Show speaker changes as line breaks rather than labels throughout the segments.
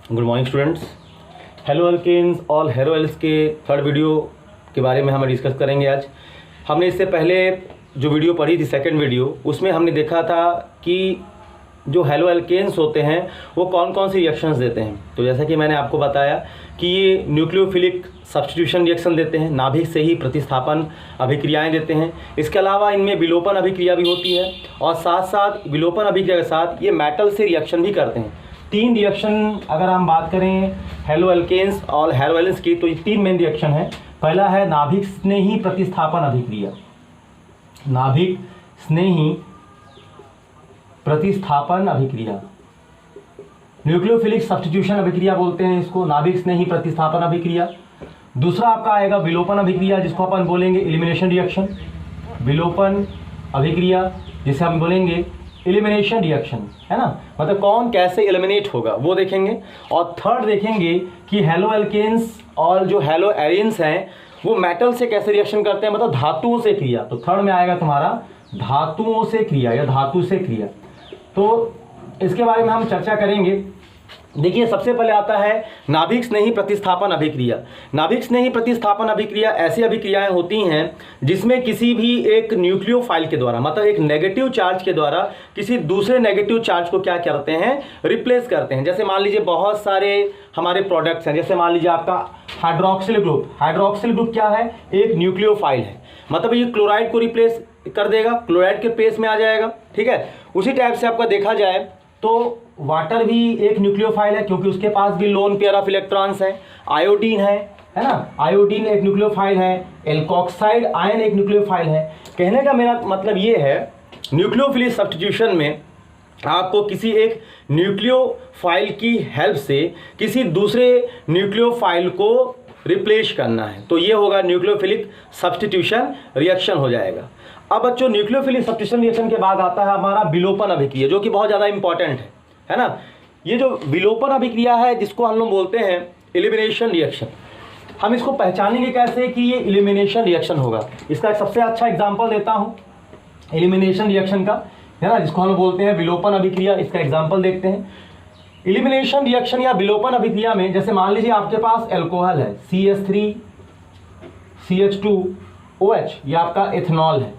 Good morning students. Haloalkanes और haloarenes के third video के बारे में हम डिस्कस करेंगे आज। हमने इससे पहले जो वीडियो पढ़ी थी, सेकंड वीडियो, उसमें हमने देखा था कि जो हेलो एल्केन्स होते हैं वो कौन कौन सी रिएक्शंस देते हैं। तो जैसा कि मैंने आपको बताया कि ये न्यूक्लियोफिलिक सब्स्टिट्यूशन रिएक्शन देते हैं, नाभिक से ही प्रतिस्थापन अभिक्रियाएं देते हैं। इसके अलावा इनमें विलोपन अभिक्रिया भी होती है और साथ साथ विलोपन अभिक्रिया के साथ ये मेटल से रिएक्शन भी करते हैं। तीन रिएक्शन अगर हम बात करें हेलो एल्केन्स और हेलो एल्स की, तो ये तीन मेन रिएक्शन है। पहला है नाभिक स्नेही प्रतिस्थापन अभिक्रिया, नाभिक स्नेही प्रतिस्थापन अभिक्रिया, न्यूक्लियोफिलिक सब्स्टिट्यूशन अभिक्रिया बोलते हैं इसको, नाभिक स्नेही प्रतिस्थापन अभिक्रिया। दूसरा आपका आएगा विलोपन अभिक्रिया, जिसको अपन बोलेंगे एलिमिनेशन रिएक्शन, विलोपन अभिक्रिया जिसे हम बोलेंगे एलिमिनेशन रिएक्शन, है ना। मतलब कौन कैसे एलिमिनेट होगा वो देखेंगे। और थर्ड देखेंगे कि हेलो एल्केन्स और जो हेलो एरिन्स हैं वो मेटल से कैसे रिएक्शन करते हैं, मतलब धातुओं से क्रिया। तो थर्ड में आएगा तुम्हारा धातुओं से क्रिया या धातु से क्रिया। तो इसके बारे में हम चर्चा करेंगे। देखिए, सबसे पहले आता है नाभिक स्नेही प्रतिस्थापन अभिक्रिया। नाभिक स्नेही प्रतिस्थापन अभिक्रिया ऐसी अभिक्रियाएं होती हैं जिसमें किसी भी एक न्यूक्लियोफाइल के द्वारा, मतलब एक नेगेटिव चार्ज के द्वारा किसी दूसरे नेगेटिव चार्ज को क्या करते हैं, रिप्लेस करते हैं। जैसे मान लीजिए बहुत सारे हमारे प्रोडक्ट्स हैं, जैसे मान लीजिए आपका हाइड्रोक्सिल ग्रुप। हाइड्रोक्सिल ग्रुप क्या है, एक न्यूक्लियोफाइल है, मतलब ये क्लोराइड को रिप्लेस कर देगा, क्लोराइड के प्लेस में आ जाएगा। ठीक है, उसी टाइप से आपका देखा जाए तो वाटर भी एक न्यूक्लियोफाइल है, क्योंकि उसके पास भी लोन पेयर ऑफ इलेक्ट्रॉन्स है। आयोडीन है ना, आयोडीन एक न्यूक्लियोफाइल है। एल्कोक्साइड आयन एक न्यूक्लियोफाइल है। कहने का मेरा मतलब ये है, न्यूक्लियोफिलिक सब्स्टिट्यूशन में आपको किसी एक न्यूक्लियोफाइल की हेल्प से किसी दूसरे न्यूक्लियोफाइल को रिप्लेस करना है, तो ये होगा न्यूक्लियोफिलिक सब्स्टिट्यूशन रिएक्शन हो जाएगा। अब बच्चों, न्यूक्लियोफिलिक सब्स्टिट्यूशन रिएक्शन के बाद आता है हमारा विलोपन अभिक्रिया, जो कि बहुत ज़्यादा इंपॉर्टेंट है ना। ये जो विलोपन अभिक्रिया है, जिसको हम लोग बोलते हैं एलिमिनेशन रिएक्शन, हम इसको पहचानेंगे कैसे कि ये एलिमिनेशन रिएक्शन होगा। इसका एक सबसे अच्छा एग्जांपल देता हूँ एलिमिनेशन रिएक्शन का, है ना, जिसको हम लोग बोलते हैं विलोपन अभिक्रिया। इसका एग्जाम्पल देखते हैं। एलिमिनेशन रिएक्शन या विलोपन अभिक्रिया में, जैसे मान लीजिए आपके पास एल्कोहल है CH3 CH2OH, ये आपका एथेनॉल है।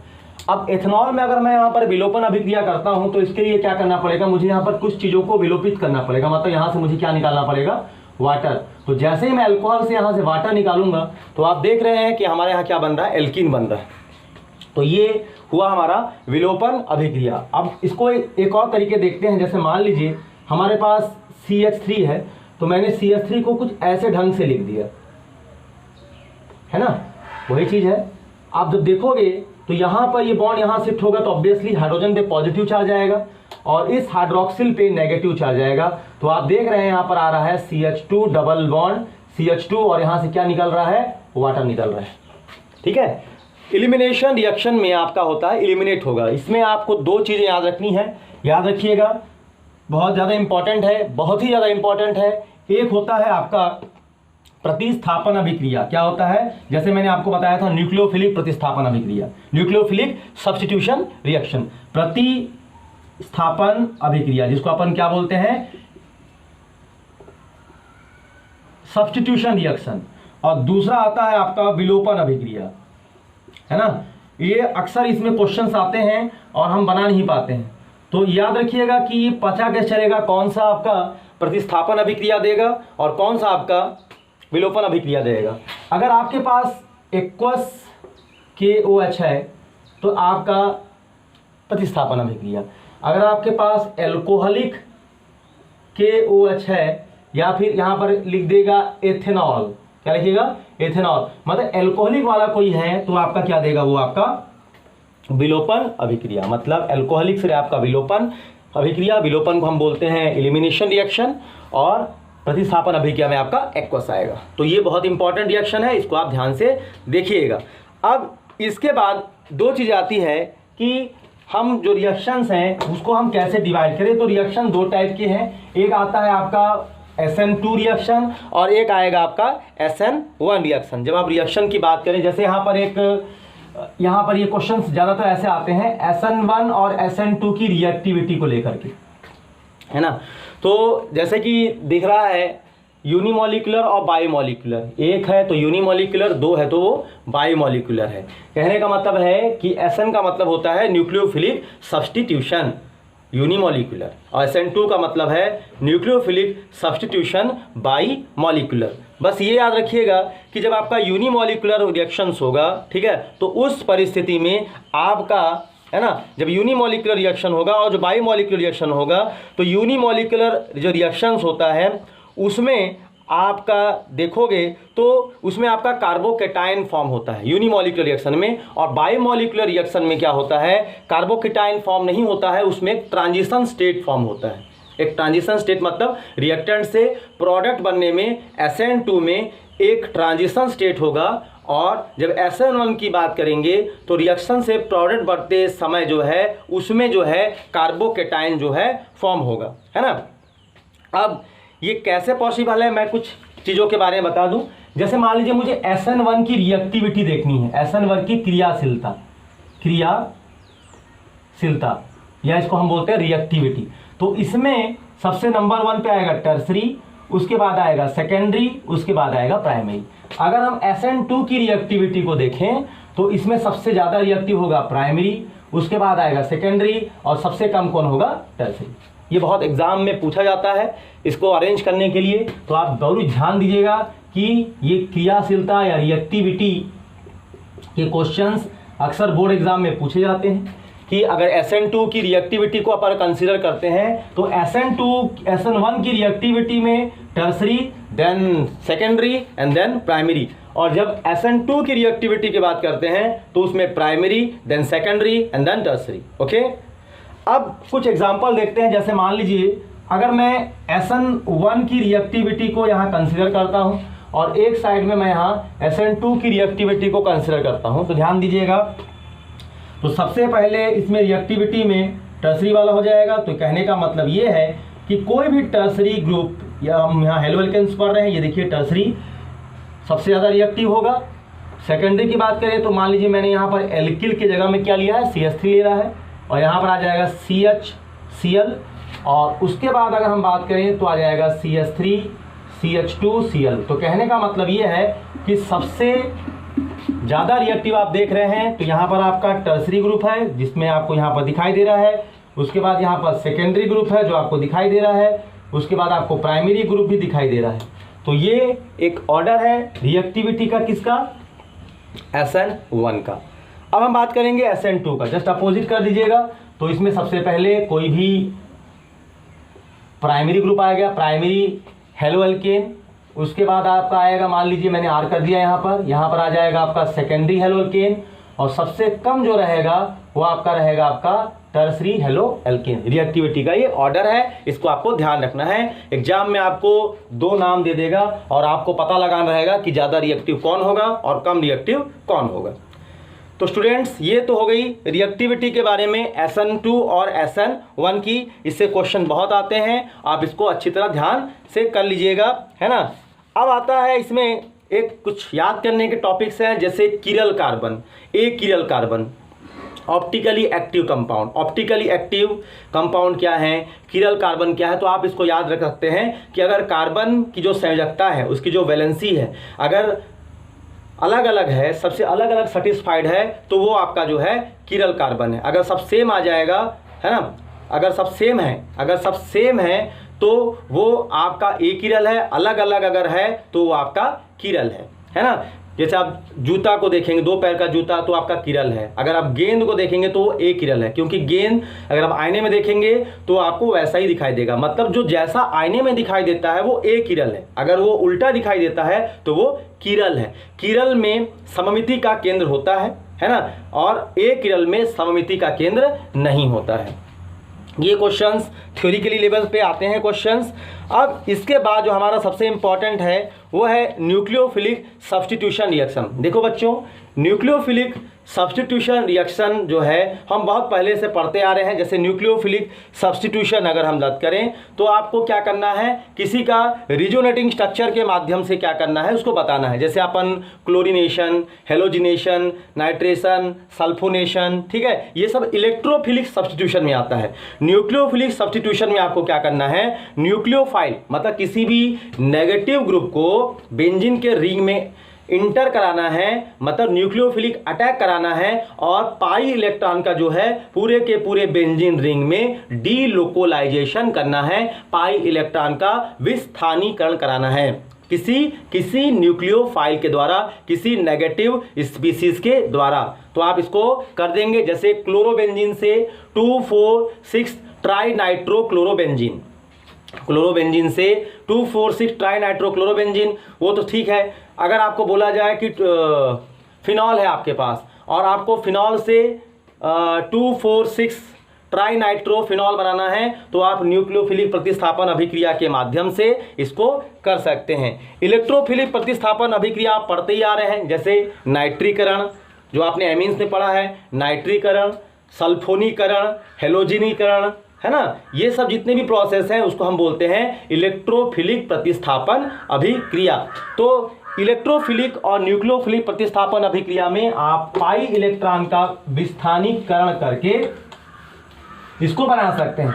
अब एथेनॉल में अगर मैं यहाँ पर विलोपन अभिक्रिया करता हूँ तो इसके लिए क्या करना पड़ेगा, मुझे यहाँ पर कुछ चीज़ों को विलोपित करना पड़ेगा, मतलब यहाँ से मुझे क्या निकालना पड़ेगा, वाटर। तो जैसे ही मैं अल्कोहल से यहाँ से वाटर निकालूंगा तो आप देख रहे हैं कि हमारे यहाँ क्या बन रहा है, एल्कीन बन रहा है। तो ये हुआ हमारा विलोपन अभिक्रिया। अब इसको एक और तरीके देखते हैं। जैसे मान लीजिए हमारे पास CH3 है, तो मैंने CH3 को कुछ ऐसे ढंग से लिख दिया, है ना, वही चीज़ है। आप जब देखोगे तो यहाँ पर ये बॉन्ड यहाँ शिफ्ट होगा, तो ऑब्वियसली हाइड्रोजन पे पॉजिटिव चार्ज आएगा और इस हाइड्रोक्सिल पे नेगेटिव चार्ज आएगा। तो आप देख रहे हैं यहाँ पर आ रहा है CH2 डबल बॉन्ड CH2 और यहाँ से क्या निकल रहा है, वाटर निकल रहा है। ठीक है, एलिमिनेशन रिएक्शन में आपका होता है एलिमिनेट होगा। इसमें आपको दो चीज़ें याद रखनी है, याद रखिएगा, बहुत ज़्यादा इंपॉर्टेंट है, बहुत ही ज़्यादा इंपॉर्टेंट है। एक होता है आपका प्रतिस्थापन अभिक्रिया। क्या होता है, जैसे मैंने आपको बताया था न्यूक्लियोफिलिक प्रतिस्थापन अभिक्रिया, न्यूक्लियोफिलिक सब्स्टिट्यूशन रिएक्शन, प्रतिस्थापन अभिक्रिया, जिसको अपन क्या बोलते हैं, सब्स्टिट्यूशन रिएक्शन। और दूसरा आता है आपका विलोपन अभिक्रिया, है ना। ये अक्सर इसमें क्वेश्चंस आते हैं और हम बना नहीं पाते हैं, तो याद रखिएगा कि ये पता कैसे चलेगा कौन सा आपका प्रतिस्थापन अभिक्रिया देगा और कौन सा आपका विलोपन अभिक्रिया देगा। अगर आपके पास एक्वस KOH है तो आपका प्रतिस्थापन अभिक्रिया, अगर आपके पास एल्कोहलिक KOH है या फिर यहाँ पर लिख देगा एथेनॉल, क्या लिखिएगा, एथेनॉल, मतलब एल्कोहलिक वाला कोई है तो आपका क्या देगा, वो आपका विलोपन अभिक्रिया, मतलब एल्कोहलिक से आपका विलोपन अभिक्रिया। विलोपन को हम बोलते हैं एलिमिनेशन रिएक्शन और प्रतिस्थापन अभिक्रिया में आपका एक्वस आएगा। तो ये बहुत इंपॉर्टेंट रिएक्शन है, इसको आप ध्यान से देखिएगा। अब इसके बाद दो चीज़ आती है कि हम जो रिएक्शंस हैं उसको हम कैसे डिवाइड करें। तो रिएक्शन दो टाइप के हैं, एक आता है आपका SN2 रिएक्शन और एक आएगा आपका SN1 रिएक्शन। जब आप रिएक्शन की बात करें, जैसे यहाँ पर ये क्वेश्चंस ज़्यादातर ऐसे आते हैं SN1 और SN2 की रिएक्टिविटी को लेकर के, है ना। तो जैसे कि दिख रहा है यूनिमॉलिक्यूलर और बायोमॉलिक्यूलर, एक है तो यूनिमॉलिक्यूलर, दो है तो वो बायोमॉलिक्यूलर है। कहने का मतलब है कि SN का मतलब होता है न्यूक्लियोफिलिक सब्स्टिट्यूशन यूनिमॉलिक्यूलर, और SN2 का मतलब है न्यूक्लियोफिलिक सब्स्टिट्यूशन बाईमॉलिक्यूलर। बस ये याद रखिएगा कि जब आपका यूनिमॉलिक्यूलर रिएक्शंस होगा, ठीक है, तो उस परिस्थिति में आपका, है ना, जब यूनिमॉलिक्यूलर रिएक्शन होगा और जो बाईमॉलिक्यूलर रिएक्शन होगा, तो यूनिमॉलिक्यूलर जो रिएक्शंस होता है उसमें आपका देखोगे तो उसमें आपका कार्बोकेटाइन फॉर्म होता है यूनिमॉलिक्यूलर रिएक्शन में, और बायोमॉलिक्यूलर रिएक्शन में क्या होता है, कार्बोकेटाइन फॉर्म नहीं होता है, उसमें एक ट्रांजिशन स्टेट फॉर्म होता है। एक ट्रांजिशन स्टेट मतलब रिएक्टेंट से प्रोडक्ट बनने में SN2 में एक ट्रांजिशन स्टेट होगा, और जब SN1 की बात करेंगे तो रिएक्शन से प्रोडक्ट बढ़ते समय जो है उसमें जो है कार्बोकेटाइन जो है फॉर्म होगा, है ना। अब ये कैसे पॉसिबल है, मैं कुछ चीज़ों के बारे में बता दूं। जैसे मान लीजिए मुझे SN1 की रिएक्टिविटी देखनी है, SN1 की क्रियाशीलता या इसको हम बोलते हैं रिएक्टिविटी। तो इसमें सबसे नंबर 1 पे आएगा टर्सरी, उसके बाद आएगा सेकेंडरी, उसके बाद आएगा प्राइमरी। अगर हम SN2 की रिएक्टिविटी को देखें तो इसमें सबसे ज़्यादा रिएक्टिव होगा प्राइमरी, उसके बाद आएगा सेकेंडरी, और सबसे कम कौन होगा, टर्सरी। ये बहुत एग्जाम में पूछा जाता है, इसको अरेंज करने के लिए तो आप जरूर ध्यान दीजिएगा कि ये क्रियाशीलता या रिएक्टिविटी के क्वेश्चंस अक्सर बोर्ड एग्जाम में पूछे जाते हैं कि अगर SN2 की रिएक्टिविटी को अपन कंसीडर करते हैं तो SN1 की रिएक्टिविटी में tertiary, then secondary and then primary, और जब SN2 की रिएक्टिविटी की बात करते हैं तो उसमें primary, then secondary and then tertiary. Okay, अब कुछ एग्जांपल देखते हैं। जैसे मान लीजिए अगर मैं SN1 की रिएक्टिविटी को यहाँ कंसीडर करता हूँ और एक साइड में मैं यहाँ SN2 की रिएक्टिविटी को कंसीडर करता हूँ, तो ध्यान दीजिएगा। तो सबसे पहले इसमें रिएक्टिविटी में टर्सरी वाला हो जाएगा। तो कहने का मतलब ये है कि कोई भी टर्सरी ग्रुप, या हम यहाँ हेलो एल्केन्स पढ़ रहे हैं, ये देखिए टर्सरी सबसे ज़्यादा रिएक्टिव होगा। सेकेंडरी की बात करें तो मान लीजिए मैंने यहाँ पर एल्किल की जगह में क्या लिया है, CH3 ले रहा है, और यहाँ पर आ जाएगा CHCl, और उसके बाद अगर हम बात करें तो आ जाएगा CH3 CH2 Cl। तो कहने का मतलब ये है कि सबसे ज़्यादा रिएक्टिव आप देख रहे हैं तो यहाँ पर आपका टर्सरी ग्रुप है जिसमें आपको यहाँ पर दिखाई दे रहा है, उसके बाद यहाँ पर सेकेंडरी ग्रुप है जो आपको दिखाई दे रहा है, उसके बाद आपको प्राइमरी ग्रुप भी दिखाई दे रहा है। तो ये एक ऑर्डर है रिएक्टिविटी का, किसका, SN1 का। अब हम बात करेंगे SN2 का, जस्ट अपोजिट कर दीजिएगा। तो इसमें सबसे पहले कोई भी प्राइमरी ग्रुप आएगा, प्राइमरी हेलो एल्केन, उसके बाद आपका आएगा, मान लीजिए मैंने R कर दिया यहाँ पर आ जाएगा आपका सेकेंडरी हेलो एल्केन, और सबसे कम जो रहेगा वो आपका रहेगा आपका टर्सरी हेलो एल्केन। रिएक्टिविटी का ये ऑर्डर है, इसको आपको ध्यान रखना है। एग्जाम में आपको 2 नाम दे देगा और आपको पता लगाना रहेगा कि ज़्यादा रिएक्टिव कौन होगा और कम रिएक्टिव कौन होगा। तो स्टूडेंट्स, ये तो हो गई रिएक्टिविटी के बारे में SN2 और SN1 की। इससे क्वेश्चन बहुत आते हैं, आप इसको अच्छी तरह ध्यान से कर लीजिएगा, है ना। अब आता है इसमें एक कुछ याद करने के टॉपिक्स हैं, जैसे किरल carbon, किरल carbon, optically active compound. Optically active compound क्या है, किरल कार्बन क्या है, तो आप इसको याद रख सकते हैं कि अगर कार्बन की जो संयोजकता है, उसकी जो वैलेंसी है, अगर अलग अलग है, सबसे अलग अलग सेटिस्फाइड है, तो वो आपका जो है किरल कार्बन है। अगर सब सेम आ जाएगा, है ना, अगर सब सेम है तो वो आपका किरल है, अलग अलग अगर है तो वो आपका किरल है ना। जैसे आप जूता को देखेंगे, 2 पैर का जूता, तो आपका किरल है। अगर आप गेंद को देखेंगे तो वो किरल है, क्योंकि गेंद अगर आप आईने में देखेंगे तो आपको वैसा ही दिखाई देगा, मतलब जो जैसा आईने में दिखाई देता है वो किरल है। अगर वो उल्टा दिखाई देता है तो वो किरल है। किरल में सममिति का केंद्र होता है ना, और किरल में सममिति का केंद्र नहीं होता है। ये क्वेश्चंस थ्योरिकली लेवल पे आते हैं क्वेश्चंस। अब इसके बाद जो हमारा सबसे इंपॉर्टेंट है वो है न्यूक्लियोफिलिक सब्स्टिट्यूशन रिएक्शन। देखो बच्चों, न्यूक्लियोफिलिक सब्स्टिट्यूशन रिएक्शन जो है हम बहुत पहले से पढ़ते आ रहे हैं। जैसे न्यूक्लियोफिलिक सब्स्टिट्यूशन अगर हम बात करें तो आपको क्या करना है, किसी का रिजोनेटिंग स्ट्रक्चर के माध्यम से क्या करना है उसको बताना है। जैसे अपन क्लोरीनेशन, हेलोजिनेशन, नाइट्रेशन, सल्फोनेशन, ठीक है, ये सब इलेक्ट्रोफिलिक सब्स्टिट्यूशन में आता है। न्यूक्लियोफिलिक सब्स्टिट्यूशन में आपको क्या करना है, न्यूक्लियोफाइल मतलब किसी भी नेगेटिव ग्रुप को बेंजीन के रिंग में इंटर कराना है, मतलब न्यूक्लियोफिलिक अटैक कराना है, और पाई इलेक्ट्रॉन का जो है पूरे के पूरे बेंजीन रिंग में डीलोकोलाइजेशन करना है, पाई इलेक्ट्रॉन का विस्थानीकरण कराना है किसी न्यूक्लियोफाइल के द्वारा, किसी नेगेटिव स्पीसीज के द्वारा। तो आप इसको कर देंगे। जैसे क्लोरोबेंजीन से 2,4,6 ट्राइनाइट्रोक्लोरोबेंजीन, क्लोरोबेंजीन से 2,4,6 ट्राइनाइट्रोक्लोरोबेंजीन, वो तो ठीक है। अगर आपको बोला जाए कि फिनॉल है आपके पास और आपको फिनॉल से 2,4,6 ट्राइनाइट्रोफिनॉल बनाना है तो आप न्यूक्लियोफिलिक प्रतिस्थापन अभिक्रिया के माध्यम से इसको कर सकते हैं। इलेक्ट्रोफिलिक प्रतिस्थापन अभिक्रिया आप पढ़ते ही आ रहे हैं। जैसे नाइट्रीकरण जो आपने एमीन्स में पढ़ा है, नाइट्रीकरण, सल्फोनीकरण, हेलोजिनीकरण, है ना, ये सब जितने भी प्रोसेस हैं उसको हम बोलते हैं इलेक्ट्रोफिलिक प्रतिस्थापन अभिक्रिया। तो इलेक्ट्रोफिलिक और न्यूक्लियोफिलिक प्रतिस्थापन अभिक्रिया में आप पाई इलेक्ट्रॉन का विस्थानीकरण करके इसको बना सकते हैं।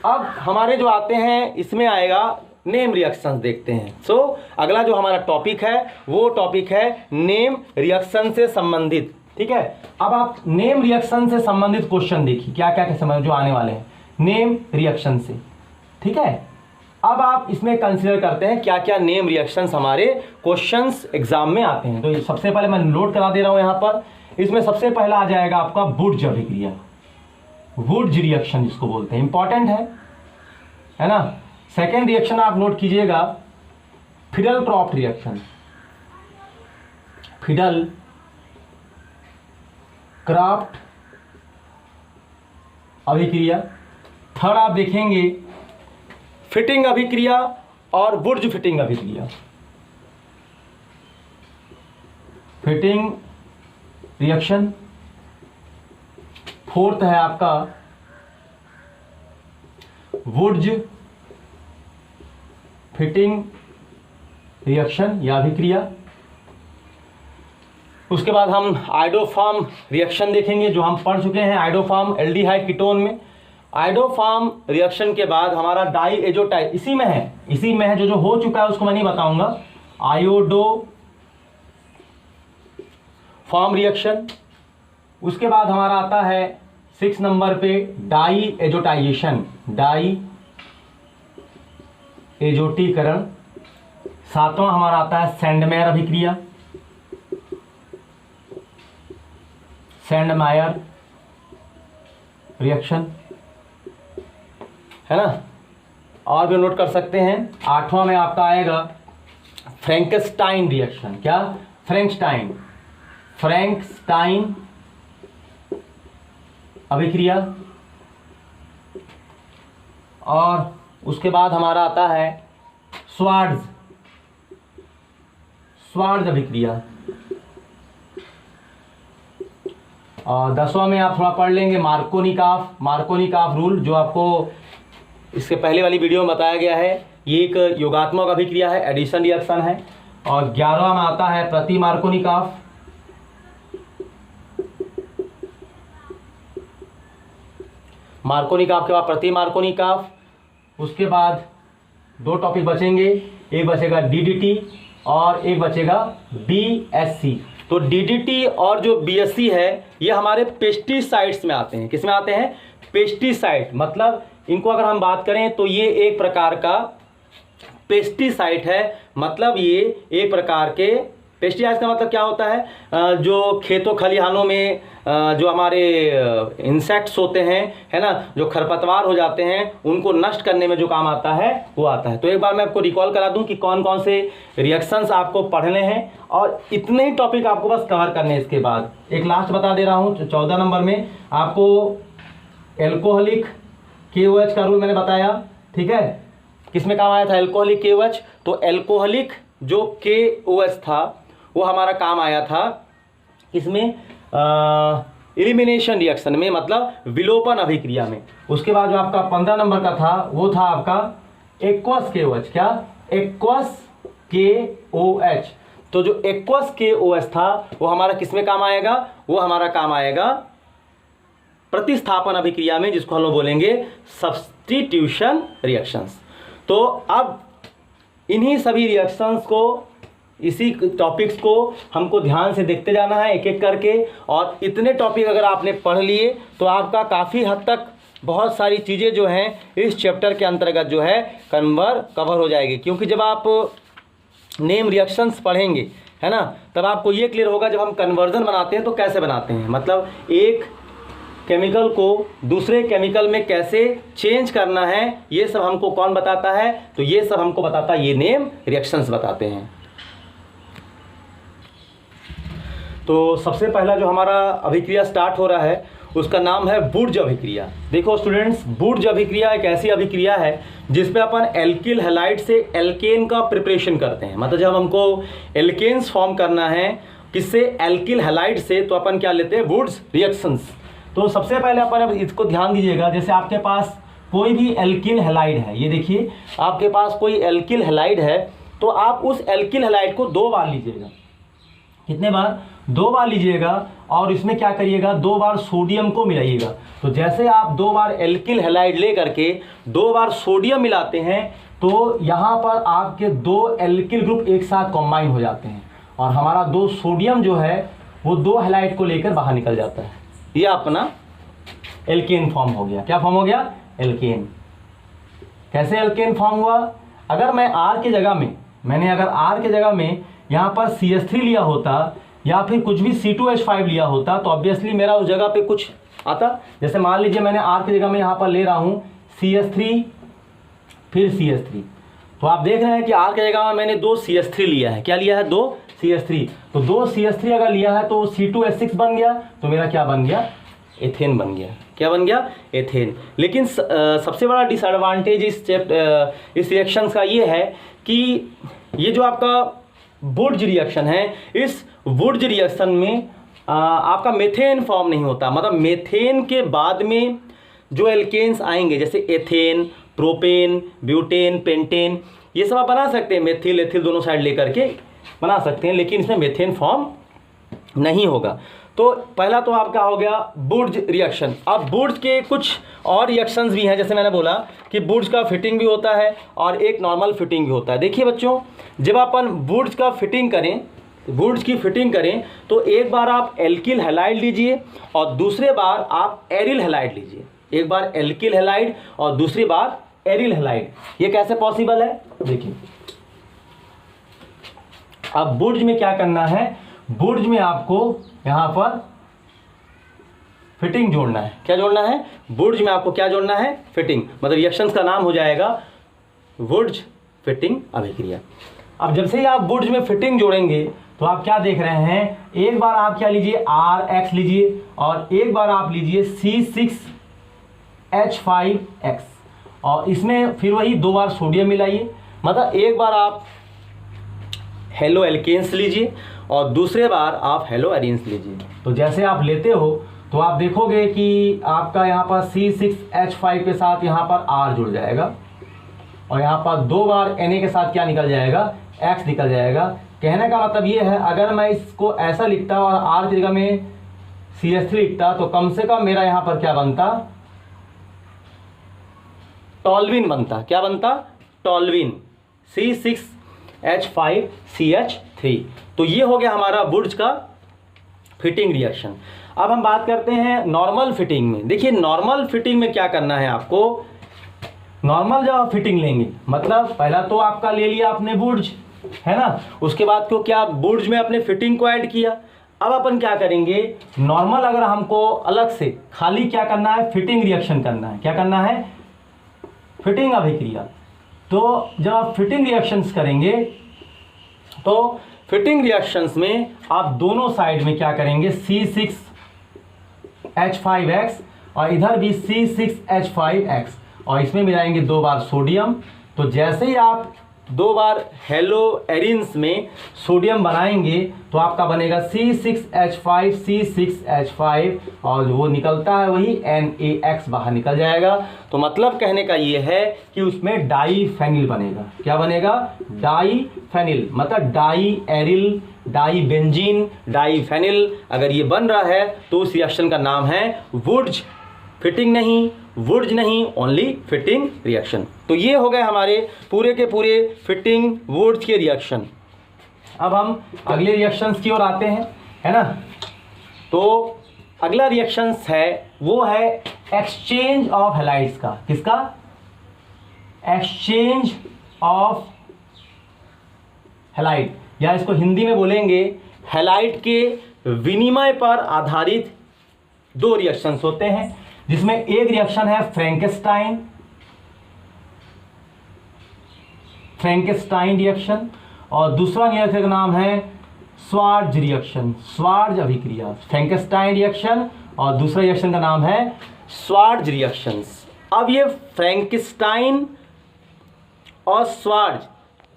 अब हमारे जो आते हैं इसमें आएगा नेम रिएक्शंस, देखते हैं। सो अगला जो हमारा टॉपिक है वो टॉपिक है नेम रिएक्शन से संबंधित, ठीक है। अब आप नेम रिएक्शन से संबंधित क्वेश्चन देखिए क्या क्या संबंध जो आने वाले हैं नेम रिएक्शन से, ठीक है। अब आप इसमें कंसीडर करते हैं क्या क्या नेम रिएक्शंस हमारे क्वेश्चंस एग्जाम में आते हैं। तो ये सबसे पहले मैं नोट करा दे रहा हूं यहां पर। इसमें सबसे पहला आ जाएगा आपका वुड्ज अभिक्रिया, वुड्ज रिएक्शन जिसको बोलते हैं, इंपॉर्टेंट है ना। सेकेंड रिएक्शन आप नोट कीजिएगा Friedel Crafts reaction, Friedel Crafts अभिक्रिया। थर्ड आप देखेंगे फिटिंग अभिक्रिया और वुड्ज फिटिंग अभिक्रिया, फिटिंग रिएक्शन। फोर्थ है आपका वुड्ज फिटिंग रिएक्शन या अभिक्रिया। उसके बाद हम आइडोफॉर्म रिएक्शन देखेंगे जो हम पढ़ चुके हैं आइडोफॉर्म एल्डिहाइड कीटोन में। आइडोफॉर्म रिएक्शन के बाद हमारा डाई एजोटाइप इसी में है जो हो चुका है उसको मैं नहीं बताऊंगा। Iodo form reaction. उसके बाद हमारा आता है 6 नंबर पे डाई एजोटाइजेशन, डाई एजोटीकरण। 7वां हमारा आता है सैंडमेयर अभिक्रिया, सैंडमायर रिएक्शन, है ना। और भी नोट कर सकते हैं। 8वां में आपका आएगा फ्रैंकस्टाइन रिएक्शन। क्या? फ्रैंकस्टाइन अभिक्रिया। और उसके बाद हमारा आता है स्वार्ट्ज अभिक्रिया। और 10वां में आप थोड़ा पढ़ लेंगे मार्कोनिकॉफ रूल, जो आपको इसके पहले वाली वीडियो में बताया गया है। ये एक योगात्मक अभिक्रिया है, एडिशन रिएक्शन है। और 11वां में आता है प्रति मार्कोनिकॉफ। मार्कोनिकॉफ के बाद प्रति मार्कोनिकॉफ। उसके बाद 2 टॉपिक बचेंगे, एक बचेगा डीडीटी और एक बचेगा बीएससी। तो डीडीटी और जो बीएससी है ये हमारे पेस्टिसाइड्स में आते हैं। किस में आते हैं? पेस्टिसाइड। मतलब इनको अगर हम बात करें तो ये एक प्रकार का पेस्टिसाइड है। मतलब ये एक प्रकार के पेस्टिसाइड का मतलब क्या होता है? जो खेतों खलिहानों में जो हमारे इंसेक्ट्स होते हैं, है ना, जो खरपतवार हो जाते हैं, उनको नष्ट करने में जो काम आता है वो आता है। तो एक बार मैं आपको रिकॉल करा दूं कि कौन कौन से रिएक्शंस आपको पढ़ने हैं और इतने ही टॉपिक आपको बस कवर करने हैं। इसके बाद एक लास्ट बता दे रहा हूँ, 14 नंबर में आपको एल्कोहलिक KOH का रूल मैंने बताया, ठीक है। किसमें काम आया था? Alcoholic KOH। तो एल्कोहलिक जो KOH था वो हमारा काम आया था इसमें एलिमिनेशन रिएक्शन में, मतलब विलोपन अभिक्रिया में। उसके बाद जो आपका 15 नंबर का था वो था आपका एक्वस KOH। क्या? Aqueous KOH। तो जो एक्वस KOH था वो हमारा किस में काम आएगा? वो हमारा काम आएगा प्रतिस्थापन अभिक्रिया में, जिसको हम लोग बोलेंगे सब्स्टिट्यूशन रिएक्शंस। तो अब इन्हीं सभी रिएक्शंस को, इसी टॉपिक्स को हमको ध्यान से देखते जाना है एक एक करके। और इतने टॉपिक अगर आपने पढ़ लिए तो आपका काफ़ी हद तक बहुत सारी चीज़ें जो हैं इस चैप्टर के अंतर्गत जो है कवर हो जाएगी। क्योंकि जब आप नेम रिएक्शंस पढ़ेंगे, है ना, तब आपको ये क्लियर होगा जब हम कन्वर्जन बनाते हैं तो कैसे बनाते हैं, मतलब एक केमिकल को दूसरे केमिकल में कैसे चेंज करना है, ये सब हमको कौन बताता है? तो ये सब हमको बताता है ये नेम रिएक्शंस बताते हैं। तो सबसे पहला जो हमारा अभिक्रिया स्टार्ट हो रहा है उसका नाम है वुड्ज अभिक्रिया। देखो स्टूडेंट्स, वुड्ज अभिक्रिया एक ऐसी अभिक्रिया है जिसपे अपन एल्किल हैलाइड से एल्केन का प्रिपरेशन करते हैं। मतलब जब हमको एल्केन्स फॉर्म करना है किससे? एल्किल हैलाइड से, तो अपन क्या लेते हैं? Wurtz reactions. तो सबसे पहले अपन अब इसको ध्यान दीजिएगा, जैसे आपके पास कोई भी एल्किल हैलाइड है, ये देखिए आपके पास कोई एल्किल हैलाइड है, तो आप उस एल्किल हैलाइड को 2 बार लीजिएगा। कितने बार? 2 बार लीजिएगा। और इसमें क्या करिएगा? 2 बार सोडियम को मिलाइएगा। तो जैसे आप 2 बार एल्किल हैलाइड ले करके 2 बार सोडियम मिलाते हैं तो यहाँ पर आपके 2 एल्किल ग्रुप एक साथ कॉम्बाइन हो जाते हैं और हमारा 2 सोडियम जो है वो 2 हैलाइड को लेकर बाहर निकल जाता है। ये अपना एल्केन फॉर्म हो गया। क्या फॉर्म हो गया? एल्केन। कैसे एल्केन फॉर्म हुआ? अगर मैं R के जगह में, अगर R के जगह में यहाँ पर CH3 लिया होता या फिर कुछ भी C2H5 लिया होता तो ऑब्वियसली मेरा उस जगह पे कुछ आता। जैसे मान लीजिए मैंने R की जगह में यहाँ पर ले रहा हूँ CH3 फिर CH3, तो आप देख रहे हैं कि R की जगह में मैंने 2 CH3 लिया है। क्या लिया है? 2 CH3। तो 2 CH3 अगर लिया है तो C2H6 बन गया, तो मेरा क्या बन गया? एथेन बन गया। क्या बन गया? एथेन। लेकिन सबसे बड़ा डिसएडवांटेज इस रिएक्शन का ये है कि ये जो आपका वुड्ज रिएक्शन है, इस वुड्ज रिएक्शन में आपका मेथेन फॉर्म नहीं होता। मतलब मेथेन के बाद में जो एल्केन्स आएंगे जैसे एथेन, प्रोपेन, ब्यूटेन, पेंटेन, ये सब आप बना सकते हैं, मेथिल एथिल दोनों साइड लेकर के बना सकते हैं, लेकिन इसमें मेथेन फॉर्म नहीं होगा। तो पहला तो आपका हो गया वुड्ज रिएक्शन। अब वुड्ज के कुछ और रिएक्शंस भी हैं, जैसे मैंने बोला कि वुड्ज का फिटिंग भी होता है और एक नॉर्मल फिटिंग भी होता है। देखिए बच्चों, जब अपन वुड्ज का फिटिंग करें, वुड्स की फिटिंग करें तो एक बार आप एल्किल हैलाइड लीजिए और दूसरे बार आप एरिल हैलाइड लीजिए। एक बार एल्किल हैलाइड और दूसरी बार एरिल हैलाइड। ये कैसे पॉसिबल है? देखिए, अब वुड्स में क्या करना है? वुड्स में आपको यहाँ पर फिटिंग जोड़ना है। क्या जोड़ना है? वुड्स में आपको क्या जोड़ना है? फिटिंग। मतलब रिएक्शंस का नाम हो जाएगा वुड्स फिटिंग अभिक्रिया। अब जब से ही आप वुड्स में फिटिंग जोड़ेंगे तो आप क्या देख रहे हैं? एक बार आप क्या लीजिए? RX लीजिए और एक बार आप लीजिए C6H5X और इसमें फिर वही 2 बार सोडियम मिलाइए। मतलब एक बार आप हेलो एल्केन्स लीजिए और दूसरे बार आप हेलो एरीन्स लीजिए। तो जैसे आप लेते हो तो आप देखोगे कि आपका यहाँ पर C6H5 के साथ यहाँ पर R जुड़ जाएगा और यहाँ पर 2 बार Na के साथ क्या निकल जाएगा? X निकल जाएगा। कहने का मतलब ये है, अगर मैं इसको ऐसा लिखता और R की जगह में CH3 लिखता तो कम से कम मेरा यहाँ पर क्या बनता? टॉल्विन बनता। क्या बनता? टॉल्विन। C6H5CH3। तो ये हो गया हमारा वुड्स का फिटिंग रिएक्शन। अब हम बात करते हैं नॉर्मल फिटिंग में। देखिए, नॉर्मल फिटिंग में क्या करना है आपको? नॉर्मल जब आप फिटिंग लेंगे, मतलब पहला तो आपका ले लिया आपने वुड्स, है ना, उसके बाद क्यों क्या वुड्स में अपने फिटिंग को ऐड किया। अब अपन क्या करेंगे? नॉर्मल अगर हमको अलग से खाली क्या करना है? फिटिंग रिएक्शन करना है। क्या करना है? फिटिंग अभिक्रिया। तो जब आप फिटिंग रिएक्शंस करेंगे तो फिटिंग रिएक्शंस में आप दोनों साइड में क्या करेंगे? C6H5X और इधर भी C6H5X और इसमें मिलाएंगे 2 बार सोडियम। तो जैसे ही आप 2 बार हेलोएरिन्स में सोडियम बनाएंगे तो आपका बनेगा C6H5 C6H5 और वो निकलता है वही NaX बाहर निकल जाएगा। तो मतलब कहने का ये है कि उसमें डाईफेनिल बनेगा। क्या बनेगा? डाईफेनिल, मतलब di aryl, di benzene, diphenyl अगर ये बन रहा है तो उस रिएक्शन का नाम है वुड्स फिटिंग नहीं, वुड्स नहीं, ओनली फिटिंग रिएक्शन। तो ये हो गए हमारे पूरे के पूरे फिटिंग वुड्स के रिएक्शन। अब हम अगले रिएक्शंस की ओर आते हैं, है ना। तो अगला रिएक्शंस है वो है एक्सचेंज ऑफ हैलाइड्स का। किसका? एक्सचेंज ऑफ हैलाइड, या इसको हिंदी में बोलेंगे हैलाइड के विनिमय पर आधारित 2 रिएक्शंस होते हैं, जिसमें एक रिएक्शन है फ्रैंकेस्टाइन रिएक्शन और दूसरा रिएक्शन का नाम है स्वार्ज रिएक्शन, स्वार्ज अभिक्रिया। फ्रैंकेस्टाइन रिएक्शन और दूसरा रिएक्शन का नाम है स्वार्ज रिएक्शंस। अब ये फ्रैंकेस्टाइन और स्वार्ज,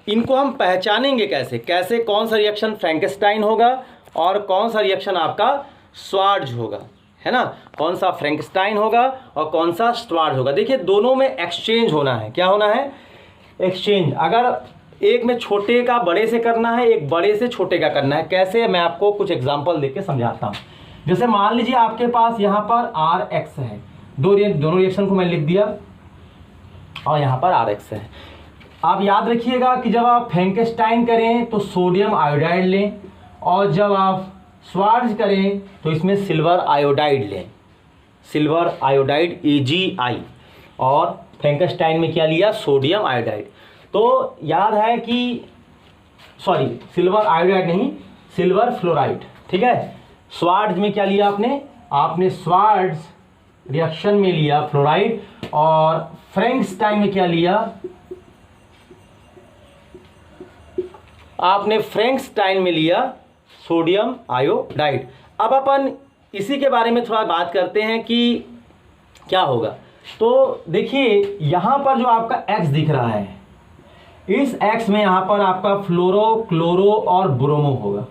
इनको हम पहचानेंगे कैसे? कैसे कौन सा रिएक्शन फ्रैंकेस्टाइन होगा और कौन सा रिएक्शन आपका स्वार्ज होगा, है ना। कौन सा फ्रैंकेस्टाइन होगा और कौन सा स्वार्ज होगा। देखिए दोनों में एक्सचेंज होना है। क्या होना है? एक्सचेंज। अगर एक में छोटे का बड़े से करना है, एक बड़े से छोटे का करना है। कैसे? मैं आपको कुछ एग्जांपल देके समझाता हूँ। जैसे मान लीजिए आपके पास यहाँ पर RX है, दोनों रिएक्शन को मैं लिख दिया और यहाँ पर RX है। आप याद रखिएगा कि जब आप फ्रैंकेस्टाइन करें तो सोडियम आयोडाइड लें और जब आप स्वार्ज करें तो इसमें सिल्वर आयोडाइड लें, सिल्वर आयोडाइड AgI, और फ्रैंकेस्टाइन में क्या लिया? Sodium iodide. तो याद है कि सॉरी सिल्वर आयोडाइड नहीं, सिल्वर फ्लोराइड, ठीक है। स्वार्ज में क्या लिया आपने स्वार्ज रिएक्शन में लिया फ्लोराइड और फ्रैंकेस्टाइन में क्या लिया? आपने फ्रैंकेस्टाइन में लिया सोडियम आयोडाइड। अब अपन इसी के बारे में थोड़ा बात करते हैं कि क्या होगा। तो देखिए यहाँ पर जो आपका X दिख रहा है, इस X में यहाँ पर आपका फ्लोरो, क्लोरो और ब्रोमो होगा।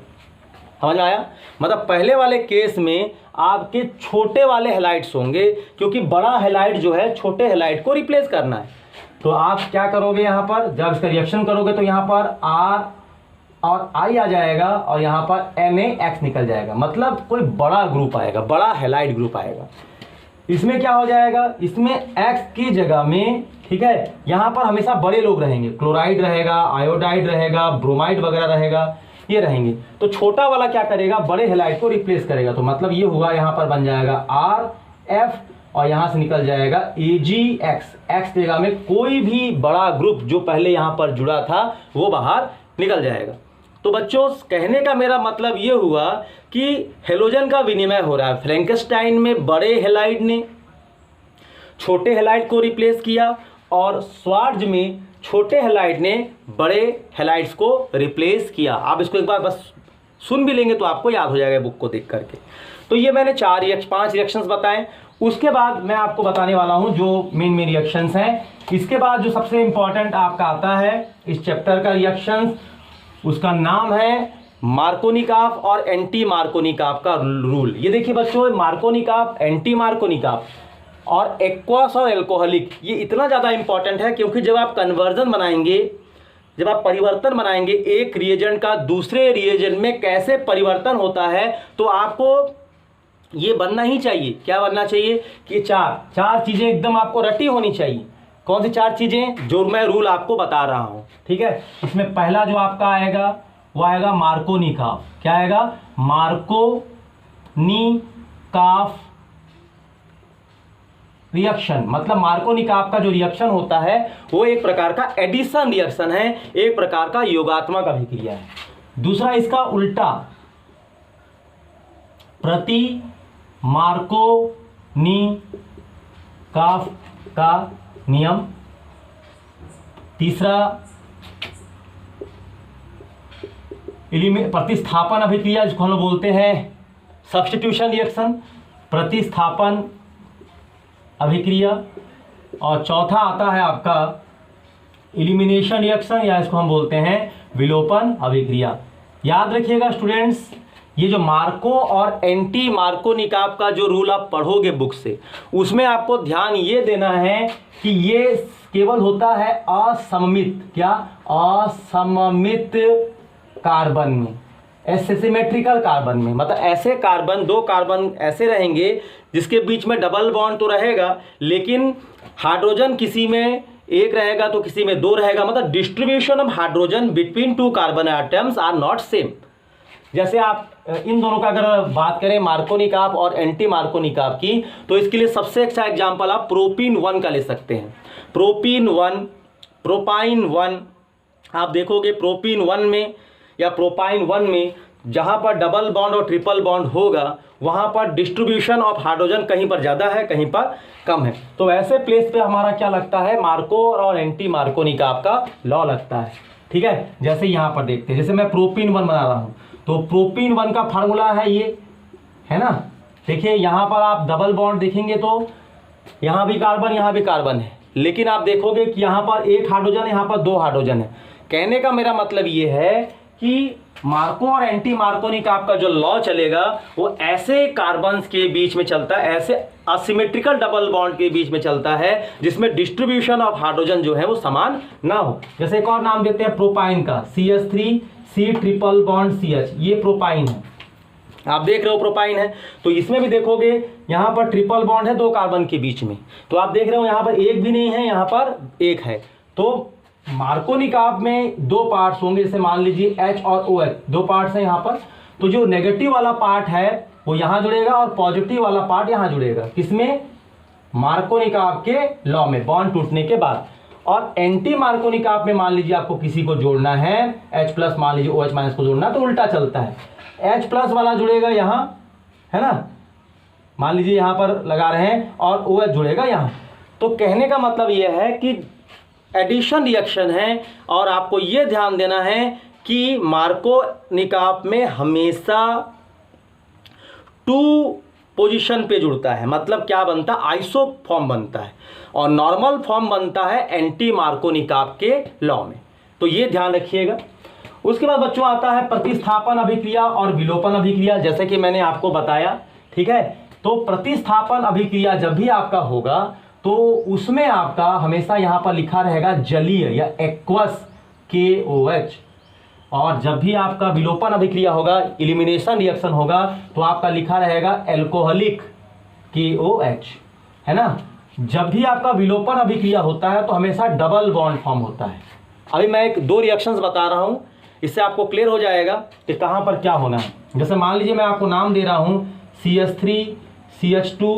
समझ आया? मतलब पहले वाले केस में आपके छोटे वाले हैलाइड्स होंगे, क्योंकि बड़ा हैलाइड जो है छोटे हैलाइड को रिप्लेस करना है। तो आप क्या करोगे? यहाँ पर जब इसका रिएक्शन करोगे तो यहाँ पर R और I आ जाएगा और यहाँ पर NaX निकल जाएगा, मतलब कोई बड़ा ग्रुप आएगा, बड़ा हैलाइड ग्रुप आएगा। इसमें क्या हो जाएगा? इसमें X की जगह में, ठीक है, यहाँ पर हमेशा बड़े लोग रहेंगे, क्लोराइड रहेगा, आयोडाइड रहेगा, ब्रोमाइड वगैरह रहेगा, ये रहेंगे। तो छोटा वाला क्या करेगा? बड़े हैलाइड को रिप्लेस करेगा। तो मतलब ये हुआ, यहाँ पर बन जाएगा RF और यहाँ से निकल जाएगा AgX। X जगह में कोई भी बड़ा ग्रुप जो पहले यहाँ पर जुड़ा था वो बाहर निकल जाएगा। तो बच्चों कहने का मेरा मतलब ये हुआ कि हेलोजन का विनिमय हो रहा है। फ्रैंकेस्टाइन में बड़े हैलाइड ने छोटे हैलाइड को रिप्लेस किया और स्वार्ज में छोटे हैलाइड ने बड़े हैलाइड्स को रिप्लेस किया। आप इसको एक बार बस सुन भी लेंगे तो आपको याद हो जाएगा बुक को देख करके। तो ये मैंने 5 रिएक्शंस बताए। उसके बाद मैं आपको बताने वाला हूं जो मेन रिएक्शंस हैं। इसके बाद जो सबसे इंपॉर्टेंट आपका आता है इस चैप्टर का रिएक्शंस, उसका नाम है मार्कोनिकॉफ और एंटी मार्कोनिकॉफ का रूल। ये देखिए बच्चों, मार्कोनिकॉफ, एंटी मार्कोनिकॉफ और एक्वस और एल्कोहलिक, ये इतना ज़्यादा इंपॉर्टेंट है क्योंकि जब आप कन्वर्जन बनाएंगे, जब आप परिवर्तन बनाएंगे एक रिएजेंट का दूसरे रिएजेंट में कैसे परिवर्तन होता है, तो आपको ये बनना ही चाहिए। क्या बनना चाहिए कि चार चीज़ें एकदम आपको रटी होनी चाहिए। कौन सी 4 चीज़ें? जो मैं रूल आपको बता रहा हूँ, ठीक है। इसमें पहला जो आपका आएगा वो आएगा मार्कोनिकॉफ। क्या आएगा? Markovnikov reaction. मतलब मार्कोनिकॉफ का जो रिएक्शन होता है वो एक प्रकार का एडिशन रिएक्शन है, एक प्रकार का योगात्मक अभिक्रिया है। दूसरा इसका उल्टा, प्रति मार्कोनिकॉफ का नियम। तीसरा प्रतिस्थापन अभिक्रिया, जिसको हम लोग बोलते हैं सब्स्टिट्यूशन रिएक्शन, प्रतिस्थापन अभिक्रिया। और चौथा आता है आपका एलिमिनेशन रिएक्शन या इसको हम बोलते हैं विलोपन अभिक्रिया। याद रखिएगा स्टूडेंट्स, ये जो मार्को और एंटी मार्को निकाब का जो रूल आप पढ़ोगे बुक से, उसमें आपको ध्यान ये देना है कि ये केवल होता है असममित, क्या असममित कार्बन में, एसिमेट्रिकल कार्बन में। मतलब ऐसे कार्बन, दो कार्बन ऐसे रहेंगे जिसके बीच में डबल बॉन्ड तो रहेगा, लेकिन हाइड्रोजन किसी में एक रहेगा तो किसी में दो रहेगा। मतलब distribution of hydrogen between two carbon atoms are not same. जैसे आप इन दोनों का अगर बात करें मार्को निकाब और एंटी मार्को निकाब की, तो इसके लिए सबसे अच्छा एग्जांपल आप प्रोपीन 1 का ले सकते हैं। प्रोपीन 1, प्रोपाइन 1, आप देखोगे प्रोपीन 1 में या प्रोपाइन 1 में जहां पर डबल बॉन्ड और ट्रिपल बॉन्ड होगा, वहां पर डिस्ट्रीब्यूशन ऑफ हाइड्रोजन कहीं पर ज़्यादा है, कहीं पर कम है। तो ऐसे प्लेस पे हमारा क्या लगता है, मार्को और एंटी मार्को निकाब का लॉ लगता है। ठीक है, जैसे यहाँ पर देखते हैं, जैसे मैं प्रोपीन 1 बना रहा हूँ, तो प्रोपीन 1 का फार्मूला है ये, है ना। देखिए यहाँ पर आप डबल बॉन्ड देखेंगे तो यहाँ भी कार्बन, यहाँ भी कार्बन है, लेकिन आप देखोगे कि यहाँ पर एक हाइड्रोजन है, यहाँ पर दो हाइड्रोजन है। कहने का मेरा मतलब ये है कि मार्को और एंटी मार्को निकाब का जो लॉ चलेगा वो ऐसे कार्बन्स के बीच में चलता है, ऐसे असिमेट्रिकल डबल बॉन्ड के बीच में चलता है जिसमें डिस्ट्रीब्यूशन ऑफ हाइड्रोजन जो है वो समान ना हो। जैसे एक और नाम देते हैं प्रोपाइन का, CH3 C triple bond CH, ये प्रोपाइन है, आप देख रहे हो प्रोपाइन है। तो इसमें भी देखोगे यहाँ पर ट्रिपल बॉन्ड है दो कार्बन के बीच में, तो आप देख रहे हो यहाँ पर एक भी नहीं है, यहाँ पर एक है। तो मार्को निकाब में दो पार्ट्स होंगे, जैसे मान लीजिए H और OH दो पार्ट्स हैं यहाँ पर, तो जो नेगेटिव वाला पार्ट है वो यहाँ जुड़ेगा और पॉजिटिव वाला पार्ट यहाँ जुड़ेगा। किसमें, मार्को निकाब के लॉ में, बॉन्ड टूटने के बाद। और एंटी मार्को निकाब में मान लीजिए आपको किसी को जोड़ना है, H+ मान लीजिए OH- को जोड़ना है, तो उल्टा चलता है, H+ वाला जुड़ेगा यहाँ, है ना, मान लीजिए यहाँ पर लगा रहे हैं, और OH जुड़ेगा यहाँ। तो कहने का मतलब यह है कि एडिशन रिएक्शन है, और आपको यह ध्यान देना है कि मार्को निकाब में हमेशा 2 पोजीशन पे जुड़ता है। मतलब क्या बनता है, आइसो फॉर्म बनता है, और नॉर्मल फॉर्म बनता है एंटी मार्को निकाब के लॉ में। तो ये ध्यान रखिएगा। उसके बाद बच्चों आता है प्रतिस्थापन अभिक्रिया और विलोपन अभिक्रिया, जैसे कि मैंने आपको बताया। ठीक है, तो प्रतिस्थापन अभिक्रिया जब भी आपका होगा तो उसमें आपका हमेशा यहाँ पर लिखा रहेगा जलीय या एक्वस KOH, और जब भी आपका विलोपन अभिक्रिया होगा, एलिमिनेशन रिएक्शन होगा, तो आपका लिखा रहेगा एल्कोहलिक KOH, है ना। जब भी आपका विलोपन अभिक्रिया होता है तो हमेशा डबल बॉन्ड फॉर्म होता है। अभी मैं एक 2 रिएक्शंस बता रहा हूँ, इससे आपको क्लियर हो जाएगा कि कहाँ पर क्या होना है। जैसे मान लीजिए मैं आपको नाम दे रहा हूँ CH3 CH2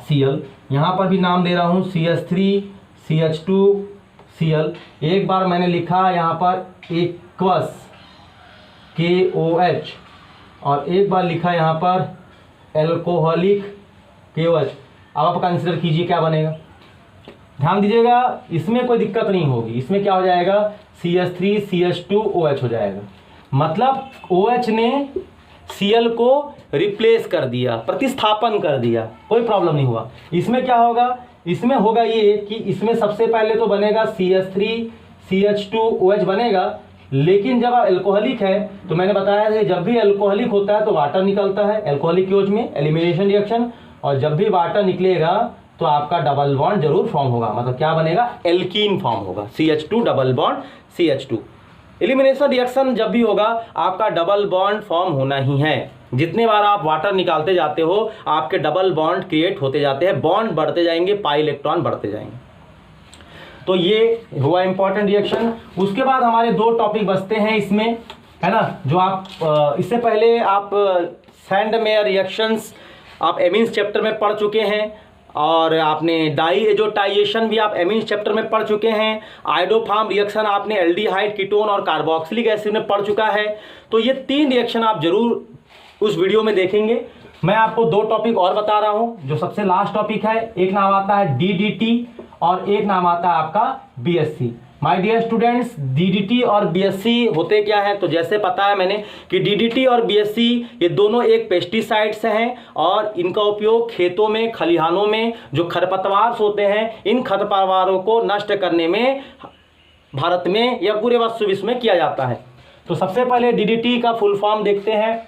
Cl, यहाँ पर भी नाम दे रहा हूँ CH3 CH2 Cl। एक बार मैंने लिखा यहाँ पर एक्वस KOH, और एक बार लिखा यहाँ पर एल्कोहलिक KOH। अब आप कंसिडर कीजिए क्या बनेगा, ध्यान दीजिएगा, इसमें कोई दिक्कत नहीं होगी। इसमें क्या हो जाएगा, CH3 CH2 OH हो जाएगा। मतलब OH ने Cl को रिप्लेस कर दिया, प्रतिस्थापन कर दिया, कोई प्रॉब्लम नहीं हुआ। इसमें क्या होगा, इसमें होगा ये कि इसमें सबसे पहले तो बनेगा CH3 CH2 OH बनेगा, लेकिन जब एल्कोहलिक है तो मैंने बताया था जब भी एल्कोहलिक होता है तो वाटर निकलता है एल्कोहलिक KOH में, एलिमिनेशन रिएक्शन, और जब भी वाटर निकलेगा तो आपका डबल बॉन्ड जरूर फॉर्म होगा। मतलब क्या बनेगा, एल्कीन फॉर्म होगा, CH2 double bond CH2। Elimination reaction जब भी होगा आपका डबल बॉन्ड फॉर्म होना ही है। जितने बार आप वाटर निकालते जाते हो आपके डबल बॉन्ड क्रिएट होते जाते हैं, बॉन्ड बढ़ते जाएंगे, पाई इलेक्ट्रॉन बढ़ते जाएंगे। तो ये हुआ इंपॉर्टेंट रिएक्शन। उसके बाद हमारे 2 टॉपिक बचते हैं इसमें, है ना, जो आप इससे पहले आप सैंडमेयर रिएक्शंस आप एमीन्स चैप्टर में पढ़ चुके हैं, और आपने डाइएजोटाइजेशन भी आप एमीन्स चैप्टर में पढ़ चुके हैं। आइडोफार्म रिएक्शन आपने एल्डिहाइड, कीटोन और कार्बोक्सिलिक एसिड में पढ़ चुका है। तो ये 3 रिएक्शन आप जरूर उस वीडियो में देखेंगे। मैं आपको 2 टॉपिक और बता रहा हूं, जो सबसे लास्ट टॉपिक है, एक नाम आता है DDT और एक नाम आता है आपका BSC। My dear students, DDT और BSC होते क्या है, तो जैसे पता है मैंने कि DDT और BSC ये दोनों एक पेस्टिसाइड्स हैं, और इनका उपयोग खेतों में, खलिहानों में जो खरपतवार होते हैं, इन खरपतवारों को नष्ट करने में भारत में या पूरे विश्व में किया जाता है। तो सबसे पहले डीडीटी का फुल फॉर्म देखते हैं।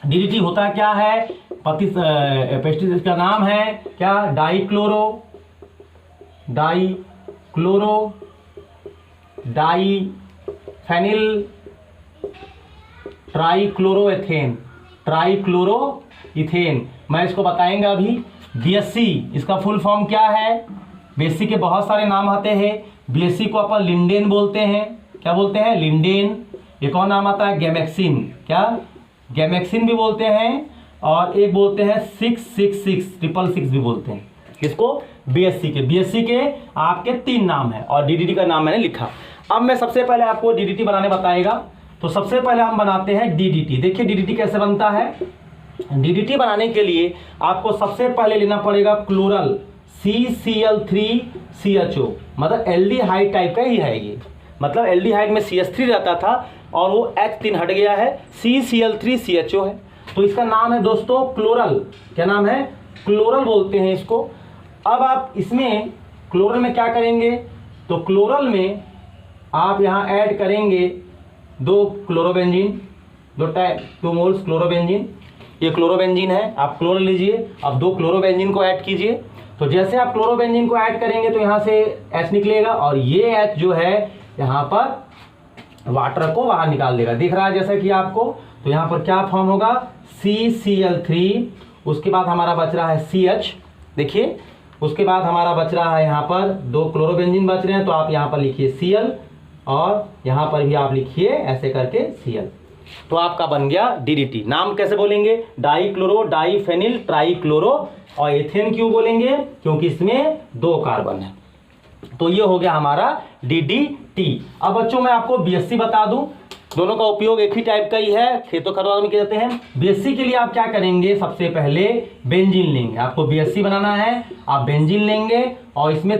डीडीटी होता क्या है? पेस्टिसाइड का नाम है क्या? डाइफेनिल ट्राइक्लोरोइथेन। मैं इसको बताएंगे अभी। बीएससी इसका फुल फॉर्म क्या है? बीएससी के बहुत सारे नाम आते हैं। बीएससी को अपन लिंडेन बोलते हैं। क्या बोलते हैं? लिंडेन। एक और नाम आता है गैमेक्सिन। क्या? गैमेक्सिन भी बोलते हैं, और एक बोलते हैं 666 भी बोलते हैं। किसको? बीएससी के आपके 3 नाम है, और डीडीटी का नाम मैंने लिखा। अब मैं सबसे पहले आपको डीडीटी बनाने बताएगा। तो सबसे पहले हम बनाते हैं डीडीटी। देखिए डीडीटी कैसे बनता है। डीडीटी बनाने के लिए आपको सबसे पहले लेना पड़ेगा क्लोरल CCl3CHO, मतलब एल्डिहाइड टाइप का ही है ये। मतलब एल्डिहाइड में CH3 रहता था और वो H3 हट गया है, CCl3CHO है। तो इसका नाम है दोस्तों क्लोरल। क्या नाम है? क्लोरल बोलते हैं इसको। अब आप इसमें क्लोरल में क्या करेंगे? तो क्लोरल में आप यहाँ ऐड करेंगे 2 क्लोरोबेंजीन, 2 मोल्स क्लोरोबेंजीन। ये क्लोरोबेंजीन है, आप क्लोरल लीजिए। अब 2 क्लोरोबेंजीन को ऐड कीजिए। तो जैसे आप क्लोरोबेंजीन को ऐड करेंगे तो यहाँ से H निकलेगा, और ये H जो है यहाँ पर वाटर को बाहर निकाल देगा। दिख रहा है जैसा कि आपको। तो यहाँ पर क्या फॉर्म होगा? CCl3। उसके बाद हमारा बच रहा है CH। देखिए, उसके बाद हमारा बच रहा है यहाँ पर 2 क्लोरोबेंजीन बच रहे हैं, तो आप यहाँ पर लिखिए Cl, और यहाँ पर भी आप लिखिए ऐसे करके Cl। तो आपका बन गया डीडीटी। नाम कैसे बोलेंगे? डाइक्लोरो डाइफेनिल ट्राइक्लोरो, और एथेन क्यों बोलेंगे? क्योंकि इसमें 2 कार्बन है। तो ये हो गया हमारा डीडीटी। अब बच्चों मैं आपको बीएससी बता दूं। दोनों का उपयोग एक ही टाइप का ही है, खेतों खलिहानों में किए जाते हैं। बीएससी के लिए आप क्या करेंगे? सबसे पहले बेंजीन लेंगे। आपको बीएससी बनाना है, आप बेंजीन लेंगे और इसमें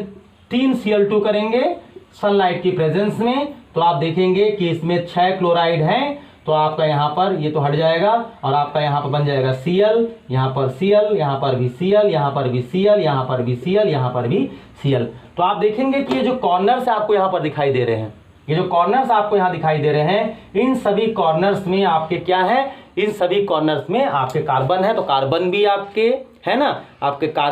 3 Cl2 करेंगे सनलाइट की प्रेजेंस में। तो आप देखेंगे कि इसमें 6 क्लोराइड हैं। तो आपका यहाँ पर ये तो हट जाएगा, और आपका यहाँ पर बन जाएगा Cl, यहाँ पर Cl, यहाँ पर भी Cl, यहाँ पर भी Cl, यहाँ पर भी Cl, यहाँ पर भी Cl। तो आप देखेंगे कि ये जो कॉर्नर्स आपको यहाँ पर दिखाई दे रहे हैं, ये जो कॉर्नर्स आपको यहाँ दिखाई दे रहे हैं, इन सभी कॉर्नर्स में आपके क्या है? इन सभी कॉर्नर्स में आपके कार्बन है। तो कार्बन भी आपके है ना, आपके कार्बन